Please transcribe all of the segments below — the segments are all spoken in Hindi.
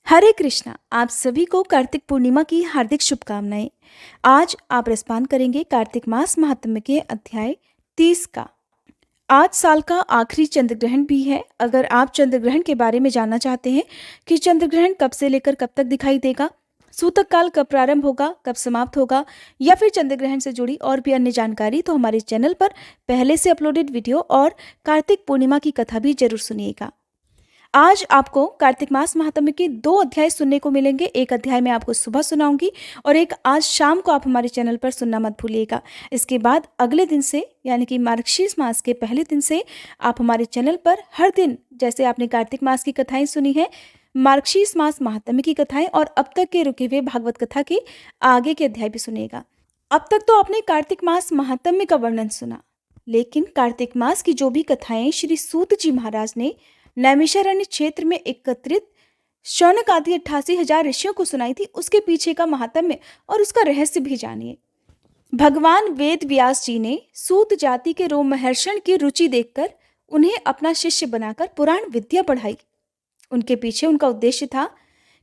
हरे कृष्णा। आप सभी को कार्तिक पूर्णिमा की हार्दिक शुभकामनाएं। आज आप रसपान करेंगे कार्तिक मास महात्म्य के अध्याय 30 का। आज साल का आखिरी चंद्र ग्रहण भी है। अगर आप चंद्र ग्रहण के बारे में जानना चाहते हैं कि चंद्र ग्रहण कब से लेकर कब तक दिखाई देगा, सूतक काल कब प्रारंभ होगा, कब समाप्त होगा, या फिर चंद्र ग्रहण से जुड़ी और भी अन्य जानकारी, तो हमारे चैनल पर पहले से अपलोडेड वीडियो और कार्तिक पूर्णिमा की कथा भी जरूर सुनिएगा। आज आपको कार्तिक मास महात्म्य के 2 अध्याय सुनने को मिलेंगे। एक अध्याय मैं आपको सुबह सुनाऊंगी और एक आज शाम को आप हमारे चैनल पर सुनना मत भूलिएगा। इसके बाद अगले दिन से यानी कि मार्गशीर्ष मास के पहले दिन से आप हमारे चैनल पर हर दिन, जैसे आपने कार्तिक मास की कथाएं सुनी है, मार्गशीर्ष मास महात्म्य की कथाएं और अब तक के रुके हुए भागवत कथा के आगे के अध्याय भी सुनिएगा। अब तक तो आपने कार्तिक मास महात्म्य का वर्णन सुना, लेकिन कार्तिक मास की जो भी कथाएं श्री सूत जी महाराज ने नैमिषारण्य क्षेत्र में एकत्रित शौनक आदि 88,000 ऋषियों को सुनाई थी, उसके पीछे का महात्म्य और उसका रहस्य भी जानिए। भगवान वेद व्यास जी ने सूत जाति के रोमहर्षण की रुचि देखकर उन्हें अपना शिष्य बनाकर पुराण विद्या पढ़ाई। उनके पीछे उनका उद्देश्य था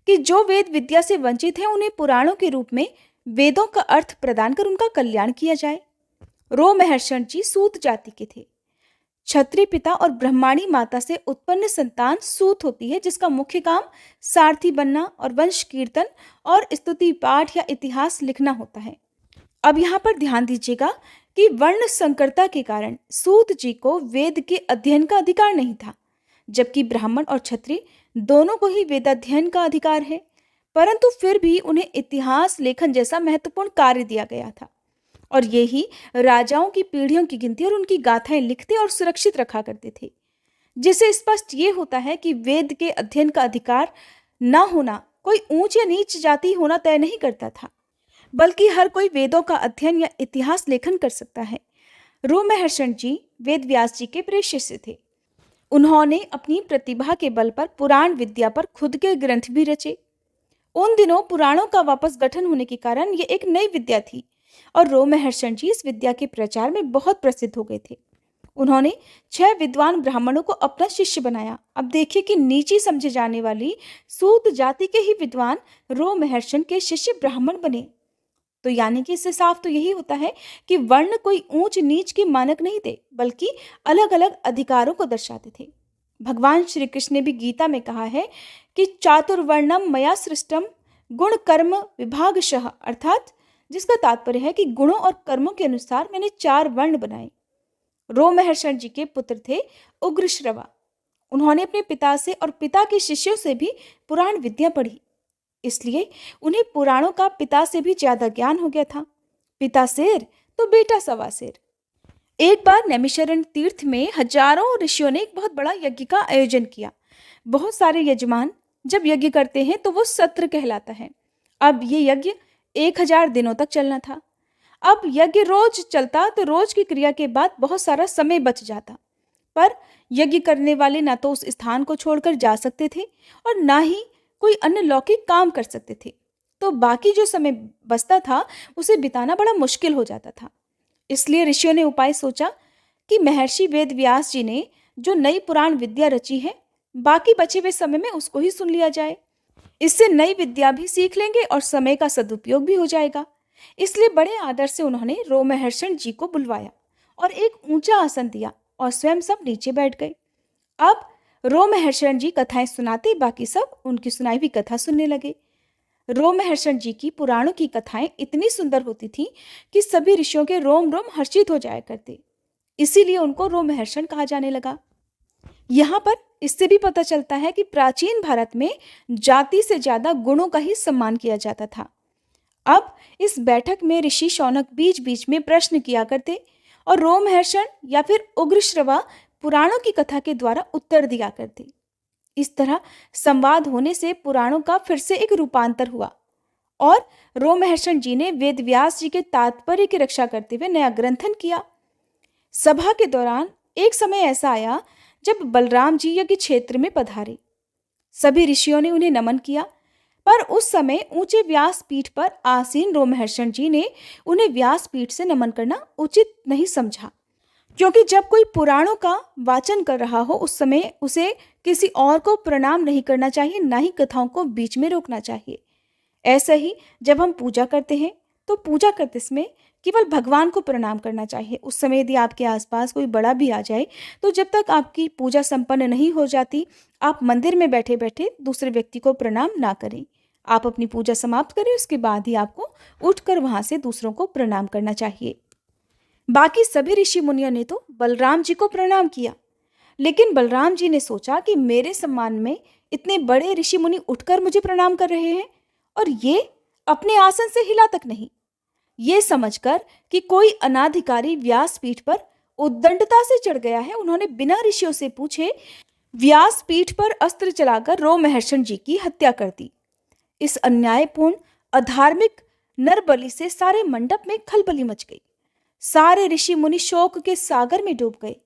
कि जो वेद विद्या से वंचित हैं उन्हें पुराणों के रूप में वेदों का अर्थ प्रदान कर उनका कल्याण किया जाए। रोमहर्षण जी सूत जाति के थे। क्षत्रिय पिता और ब्रह्माणी माता से उत्पन्न संतान सूत होती है, जिसका मुख्य काम सारथी बनना और वंश कीर्तन और स्तुति पाठ या इतिहास लिखना होता है। अब यहाँ पर ध्यान दीजिएगा कि वर्ण संकरता के कारण सूत जी को वेद के अध्ययन का अधिकार नहीं था, जबकि ब्राह्मण और क्षत्रिय दोनों को ही वेदाध्ययन का अधिकार है। परंतु फिर भी उन्हें इतिहास लेखन जैसा महत्वपूर्ण कार्य दिया गया था और ये ही राजाओं की पीढ़ियों की गिनती और उनकी गाथाएं लिखते और सुरक्षित रखा करते थे, जिससे स्पष्ट ये होता है कि वेद के अध्ययन का अधिकार न होना कोई ऊंच या नीच जाति होना तय नहीं करता था, बल्कि हर कोई वेदों का अध्ययन या इतिहास लेखन कर सकता है। रोमहर्षण जी वेद व्यास जी के प्रिय शिष्य थे। उन्होंने अपनी प्रतिभा के बल पर पुराण विद्या पर खुद के ग्रंथ भी रचे। उन दिनों पुराणों का वापस गठन होने के कारण ये एक नई विद्या थी और रोमहर्षण जी इस विद्या के प्रचार में बहुत प्रसिद्ध हो गए थे। उन्होंने 6 विद्वान ब्राह्मणों को अपना शिष्य बनाया। अब देखिए कि नीची समझे जाने वाली सूत जाति के ही विद्वान रोमहर्षण के शिष्य ब्राह्मण बने। तो यानी कि इससे साफ तो यही होता है कि वर्ण कोई ऊंच नीच की मानक नहीं थे, बल्कि अलग अलग अधिकारों को दर्शाते थे। भगवान श्री कृष्ण ने भी गीता में कहा है कि चातुर्वर्णम मया सृष्टम गुण कर्म विभागशः, अर्थात जिसका तात्पर्य है कि गुणों और कर्मों के अनुसार मैंने 4 वर्ण बनाए। रोमहर्षण जी के पुत्र थे उग्रश्रवा। उन्होंने अपने पिता से और पिता के शिष्यों से भी पुराण विद्या पढ़ी, इसलिए उन्हें पुराणों का पिता से भी ज्यादा ज्ञान हो गया था। पिता शेर तो बेटा सवा शेर। एक बार नैमिषारण्य तीर्थ में हजारों ऋषियों ने एक बहुत बड़ा यज्ञ का आयोजन किया। बहुत सारे यजमान जब यज्ञ करते हैं तो वो सत्र कहलाता है। अब ये यज्ञ 1000 दिनों तक चलना था। अब यज्ञ रोज चलता तो रोज की क्रिया के बाद बहुत सारा समय बच जाता, पर यज्ञ करने वाले ना तो उस स्थान को छोड़कर जा सकते थे और ना ही कोई अन्य लौकिक काम कर सकते थे। तो बाकी जो समय बचता था उसे बिताना बड़ा मुश्किल हो जाता था। इसलिए ऋषियों ने उपाय सोचा कि महर्षि वेद व्यास जी ने जो नई पुराण विद्या रची है, बाकी बचे हुए समय में उसको ही सुन लिया जाए। इससे नई विद्या भी सीख लेंगे और समय का सदुपयोग भी हो जाएगा। इसलिए बड़े आदर से उन्होंने रोमहर्षण जी को बुलवाया और एक ऊंचा आसन दिया और स्वयं सब नीचे बैठ गए। अब रोमहर्षण जी कथाएं सुनाते, बाकी सब उनकी सुनाई हुई कथा सुनने लगे। रोमहर्षण जी की पुराणों की कथाएं इतनी सुंदर होती थी कि सभी ऋषियों के रोम रोम हर्षित हो जाया करते, इसीलिए उनको रोमहर्षण कहा जाने लगा। यहाँ पर इससे भी पता चलता है कि प्राचीन भारत में जाति से ज्यादा गुणों का ही सम्मान किया जाता था। अब इस बैठक में ऋषि शौनक बीच बीच में प्रश्न किया करते और रोमहर्षण या फिर उग्रश्रवा पुराणों की कथा के द्वारा उत्तर दिया करते। इस तरह संवाद होने से पुराणों का फिर से एक रूपांतर हुआ और रोमहर्षण जी ने वेद व्यास जी के तात्पर्य की रक्षा करते हुए नया ग्रंथन किया। सभा के दौरान एक समय ऐसा आया जब बलराम जी यज्ञ क्षेत्र में पधारे। सभी ऋषियों ने उन्हें नमन किया, पर उस समय ऊंचे व्यास पीठ पर आसीन रोमहर्षण जी ने उन्हें व्यास पीठ से नमन करना उचित नहीं समझा। क्योंकि जब कोई पुराणों का वाचन कर रहा हो उस समय उसे किसी और को प्रणाम नहीं करना चाहिए, ना ही कथाओं को बीच में रोकना चाहिए। ऐसा ही जब हम पूजा करते हैं तो पूजा करते समय केवल भगवान को प्रणाम करना चाहिए। उस समय यदि आपके आसपास कोई बड़ा भी आ जाए तो जब तक आपकी पूजा संपन्न नहीं हो जाती, आप मंदिर में बैठे बैठे दूसरे व्यक्ति को प्रणाम ना करें। आप अपनी पूजा समाप्त करें, उसके बाद ही आपको उठकर वहां से दूसरों को प्रणाम करना चाहिए। बाकी सभी ऋषि मुनियों ने तो बलराम जी को प्रणाम किया, लेकिन बलराम जी ने सोचा कि मेरे सम्मान में इतने बड़े ऋषि मुनि उठकर मुझे प्रणाम कर रहे हैं और ये अपने आसन से हिला तक नहीं। ये समझकर कि कोई अनाधिकारी व्यासपीठ पर उद्दंडता से चढ़ गया है, उन्होंने बिना ऋषियों से पूछे व्यासपीठ पर अस्त्र चलाकर रोमहर्षण जी की हत्या कर दी। इस अन्यायपूर्ण अधार्मिक नरबलि से सारे मंडप में खलबली मच गई। सारे ऋषि मुनि शोक के सागर में डूब गए।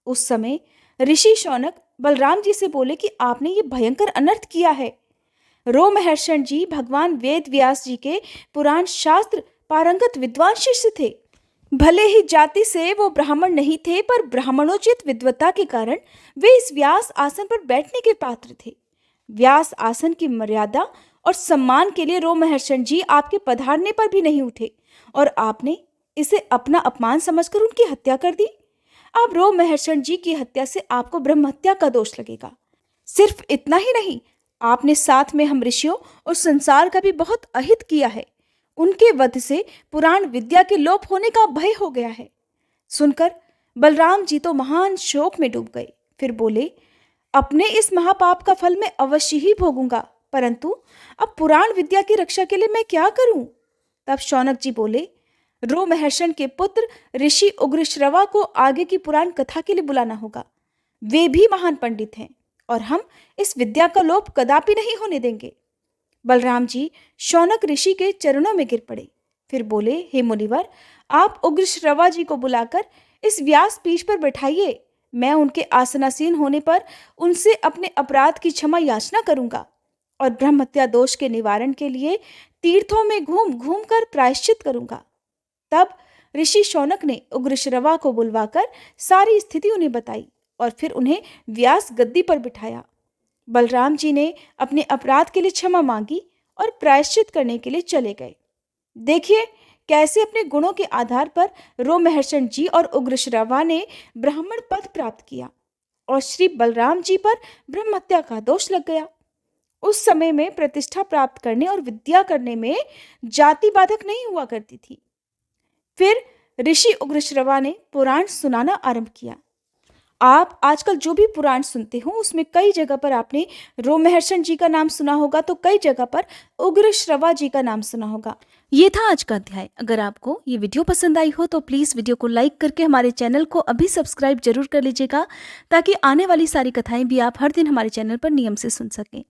उस समय ऋषि शौनक बलराम जी से बोले कि आपने ये भयंकर अनर्थ किया है। रोमहर्षण जी भगवान वेद व्यास जी के पुराण शास्त्र पारंगत विद्वान शिष्य थे। भले ही जाति से वो ब्राह्मण नहीं थे, पर ब्राह्मणोचित विद्वता के कारण वे इस व्यास आसन पर बैठने के पात्र थे। व्यास आसन की मर्यादा और सम्मान के लिए रोमहर्षण जी आपके पधारने पर भी नहीं उठे और आपने इसे अपना अपमान समझकर उनकी हत्या कर दी। अब रोमहर्षण जी की हत्या से आपको ब्रह्म हत्या का दोष लगेगा। सिर्फ इतना ही नहीं, आपने साथ में हम ऋषियों और संसार का भी बहुत अहित किया है। उनके वध से पुराण विद्या के लोप होने का भय हो गया है। सुनकर बलराम जी तो महान शोक में डूब गए। फिर बोले, अपने इस महापाप का फल मैं अवश्य ही भोगूंगा, परंतु अब पुराण विद्या की रक्षा के लिए मैं क्या करूं? तब शौनक जी बोले, रोमहर्षण के पुत्र ऋषि उग्रश्रवा को आगे की पुराण कथा के लिए बुलाना होगा। वे भी महान पंडित हैं और हम इस विद्या का लोप कदापि नहीं होने देंगे। बलराम जी शौनक ऋषि के चरणों में गिर पड़े। फिर बोले, हे मुनिवर, आप उग्रश्रवा जी को बुलाकर इस व्यास पीठ पर बैठाइए। मैं उनके आसनासीन होने पर उनसे अपने अपराध की क्षमा याचना करूंगा और ब्रह्महत्या दोष के निवारण के लिए तीर्थों में घूम घूम कर प्रायश्चित करूंगा। तब ऋषि शौनक ने उग्रश्रवा को बुलवाकर सारी स्थिति उन्हें बताई और फिर उन्हें व्यास गद्दी पर बिठाया। बलराम जी ने अपने अपराध के लिए क्षमा मांगी और प्रायश्चित करने के लिए चले गए। देखिए कैसे अपने गुणों के आधार पर रोमहर्षण जी और उग्रश्रवा ने ब्राह्मण पद प्राप्त किया और श्री बलराम जी पर ब्रह्म हत्या का दोष लग गया। उस समय में प्रतिष्ठा प्राप्त करने और विद्या करने में जाति बाधक नहीं हुआ करती थी। फिर ऋषि उग्रश्रवा ने पुराण सुनाना आरंभ किया। आप आजकल जो भी पुराण सुनते हो उसमें कई जगह पर आपने रोमहर्षण जी का नाम सुना होगा, तो कई जगह पर उग्रश्रवा जी का नाम सुना होगा। ये था आज का अध्याय। अगर आपको ये वीडियो पसंद आई हो तो प्लीज़ वीडियो को लाइक करके हमारे चैनल को अभी सब्सक्राइब जरूर कर लीजिएगा, ताकि आने वाली सारी कथाएं भी आप हर दिन हमारे चैनल पर नियम से सुन सकें।